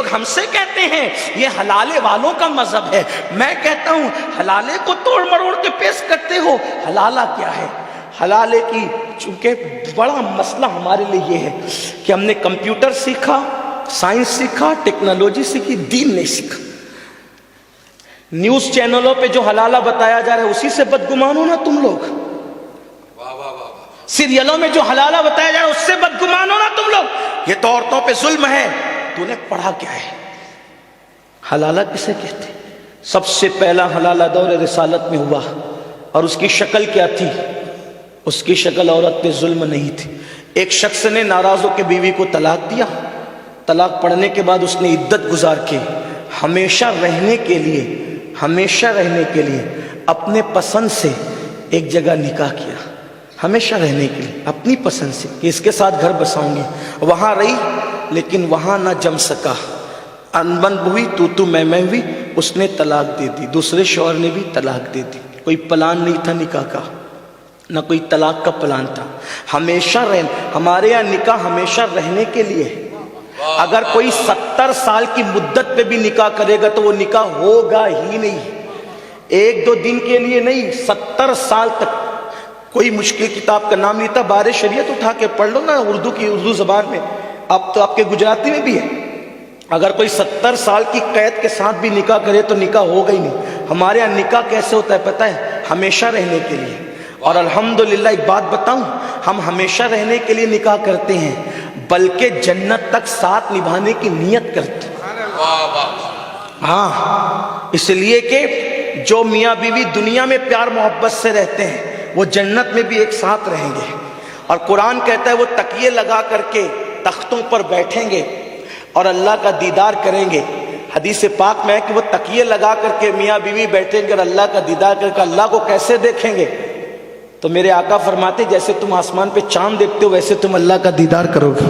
لوگ ہم سے کہتے ہیں یہ حلالے والوں کا مذہب ہے، میں کہتا ہوں حلالے کو توڑ مروڑ کے پیش کرتے ہو، حلالہ کیا ہے؟ حلالے کی چونکہ بڑا مسئلہ ہمارے لیے یہ ہے کہ ہم نے کمپیوٹر سیکھا، سائنس سیکھا، ٹیکنالوجی سیکھی، دین نہیں سیکھا۔ نیوز چینلوں پہ جو حلالہ بتایا جا رہا ہے اسی سے بدگمان ہو نا تم لوگ، سیریلوں میں جو حلالہ بتایا جا رہا ہے اس سے بدگمان ہو نا تم لوگ۔ یہ تو عورتوں پہ ظلم ہے، تو نے پڑھا کیا ہے؟ حلالہ کسے کہتے؟ سب سے پہلا حلالہ دور رسالت میں ہوا، اور اس کی شکل کیا تھی؟ اس کی شکل عورت پہ ظلم نہیں تھی۔ ایک شخص نے ناراض ہو کے بیوی کو طلاق دیا، طلاق پڑنے کے بعد اس نے عدت گزار کے ہمیشہ رہنے کے لیے اپنے پسند سے ایک جگہ نکاح کیا، ہمیشہ رہنے کے لیے اپنی پسند سے کہ اس کے ساتھ گھر بساؤں گی۔ وہاں رہی لیکن وہاں نہ جم سکا، انبن ہوئی، تو میں ہوئی، اس نے طلاق دے دی، دوسرے شوہر نے بھی طلاق دے دی۔ کوئی پلان نہیں تھا نکاح کا، نہ کوئی طلاق کا پلان تھا، ہمیشہ ہمارے یہاں نکاح ہمیشہ رہنے کے لیے ہے۔ اگر کوئی 70 سال کی مدت پہ بھی نکاح کرے گا تو وہ نکاح ہوگا ہی نہیں، ایک دو دن کے لیے نہیں، 70 سال تک۔ کوئی مشکل کتاب کا نام نہیں تھا، بار شریعت اٹھا کے پڑھ لو نا، اردو زبان میں، اب تو آپ کے گجراتی میں بھی ہے۔ اگر کوئی 70 سال کی قید کے ساتھ بھی نکاح کرے تو نکاح ہوگا ہی نہیں۔ ہمارے یہاں نکاح کیسے ہوتا ہے پتہ ہے؟ ہمیشہ رہنے کے لیے۔ اور الحمدللہ ایک بات بتاؤں، ہم ہمیشہ رہنے کے لیے نکاح کرتے ہیں بلکہ جنت تک ساتھ نبھانے کی نیت کرتے ہیں۔ ہاں، اس لیے کہ جو میاں بیوی دنیا میں پیار محبت سے رہتے ہیں وہ جنت میں بھی ایک ساتھ رہیں گے۔ اور قرآن کہتا ہے وہ تکیے لگا کر کے تختوں پر بیٹھیں گے اور اللہ کا دیدار کریں گے۔ حدیث پاک میں ہے کہ وہ تکیے لگا کر کے میاں بیوی بیٹھیں گے اور اللہ کا دیدار کر کے اللہ کو کیسے دیکھیں گے؟ تو میرے آقا فرماتے جیسے تم آسمان پہ چاند دیکھتے ہو ویسے تم اللہ کا دیدار کرو گے۔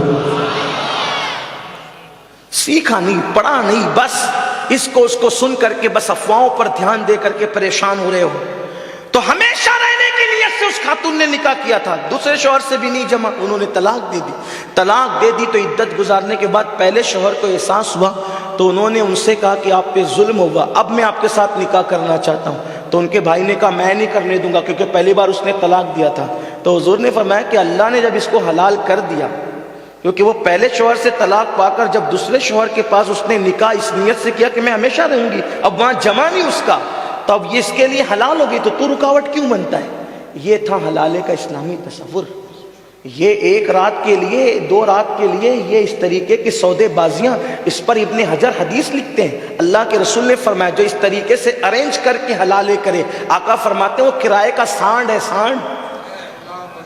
سیکھا نہیں، پڑھا نہیں، بس اس کو سن کر کے بس افواہوں پر دھیان دے کر کے پریشان ہو رہے ہو۔ تو ہمیشہ رہنے کی نیت سے اس خاتون نے نکاح کیا تھا، دوسرے شوہر سے بھی نہیں جمع، انہوں نے طلاق دے دی۔ طلاق دے دی تو عدت گزارنے کے بعد پہلے شوہر کو احساس ہوا تو انہوں نے ان سے کہا کہ آپ پہ ظلم ہوا، اب میں آپ کے ساتھ نکاح کرنا چاہتا ہوں۔ تو ان کے بھائی نے کہا میں نہیں کرنے دوں گا کیونکہ پہلی بار اس نے طلاق دیا تھا۔ تو حضور نے فرمایا کہ اللہ نے جب اس کو حلال کر دیا، کیونکہ وہ پہلے شوہر سے طلاق پا کر جب دوسرے شوہر کے پاس اس نے نکاح اس نیت سے کیا کہ میں ہمیشہ رہوں گی، اب وہاں جمع نہیں اس کا، تو اب یہ اس کے لیے حلال ہوگی، تو رکاوٹ کیوں بنتا ہے؟ یہ تھا حلالے کا اسلامی تصور۔ یہ ایک رات کے لیے، 2 رات کے لیے یہ اس طریقے کی سودے بازیاں، اس پر ابن حجر حدیث لکھتے ہیں، اللہ کے رسول نے فرمایا جو اس طریقے سے ارینج کر کے حلالے کرے، آقا فرماتے ہیں وہ کرائے کا سانڈ ہے، سانڈ۔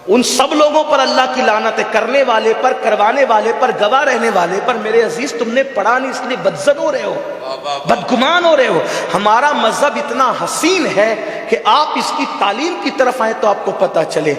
ان سب لوگوں پر اللہ کی لعنت ہے، کرنے والے پر، کروانے والے پر، گواہ رہنے والے پر۔ میرے عزیز تم نے پڑھا نہیں اس لیے بدزن ہو رہے ہو، بدگمان ہو رہے ہو۔ ہمارا مذہب اتنا حسین ہے کہ آپ اس کی تعلیم کی طرف آئیں تو آپ کو پتہ چلے۔